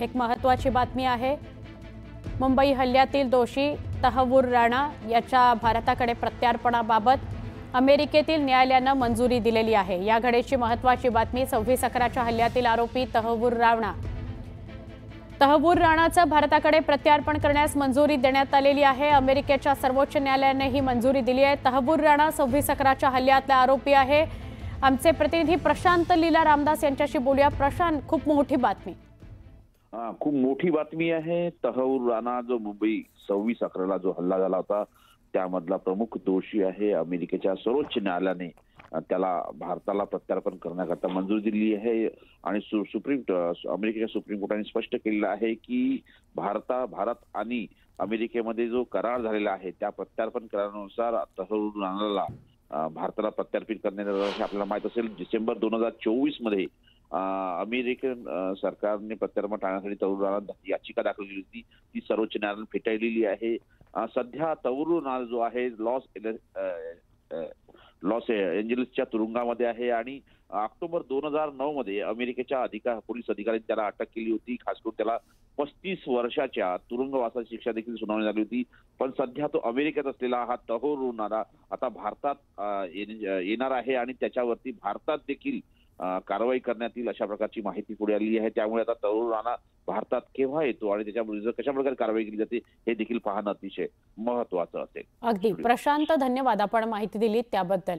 एक महत्त्वाची बातमी आहे। मुंबई हल्ल्यातील दोषी तहव्वूर राणा याच्या भारताकडे प्रत्यार्पणाबाबत अमेरिकेतील न्यायालयानं मंजुरी दिलेली आहे। या घडीची महत्त्वाची बातमी 26/11च्या हल्ल्यातील आरोपी तहव्वूर राणाचं भारताकडे प्रत्यार्पण करण्यास मंजुरी देण्यात आलेली आहे। अमेरिकेच्या सर्वोच्च न्यायालयाने ही मंजुरी दिली आहे। तहव्वूर राणा 26/11च्या हल्ल्यातला आरोपी आहे। आमचे प्रतिनिधी प्रशांत लीला रामदास यांच्याशी बोलूया। प्रशांत, खूप मोठी बातमी। खूप मोठी बातमी आहे। तहव्वूर राणा जो मुंबई 26/11ला जो हल्ला झाला होता त्यामधला प्रमुख दोषी आहे। अमेरिकेच्या सर्वोच्च न्यायालयाने त्याला भारताला प्रत्यार्पण करण्याकरता मंजुरी दिली आहे आणि अमेरिकेच्या सुप्रीम कोर्टाने स्पष्ट केलेलं आहे की भारत आणि अमेरिकेमध्ये जो करार झालेला आहे त्या प्रत्यार्पण करारानुसार तहव्वूर राणाला भारताला प्रत्यार्पित करण्यात आपल्याला माहित असेल डिसेंबर 2024 मध्ये अमेरिकन सरकारने प्रत्यार्पण टाळण्यासाठी तहव्वूर राणा याचिका दाखल केली होती। ती सर्वोच्च न्यायालयाने फेटाळलेली आहे। सध्या तहव्वूर राणा जो आहे लॉस एंजेलिसच्या तुरुंगामध्ये आहे आणि ऑक्टोबर 2009 मध्ये अमेरिकेच्या पोलीस अधिकाऱ्यांनी त्याला अटक केली होती। खास करून त्याला 35 वर्षाच्या तुरुंगवासाची शिक्षा देखील सुनावण्यात आली होती। पण सध्या तो अमेरिकेत असलेला हा तहव्वूर राणा आता भारतात येणार आहे आणि त्याच्यावरती भारतात देखील कारवाई करण्यात येईल अशा प्रकारची माहिती पुढे आली आहे। त्यामुळे आता तहव्वूर राणा भारतात केव्हा येतो आणि त्याच्यावर कशा प्रकारे कारवाई केली जाते हे देखील पाहणं अतिशय महत्त्वाचं असेल। अगदी प्रशांत, धन्यवाद आपण माहिती दिली त्याबद्दल।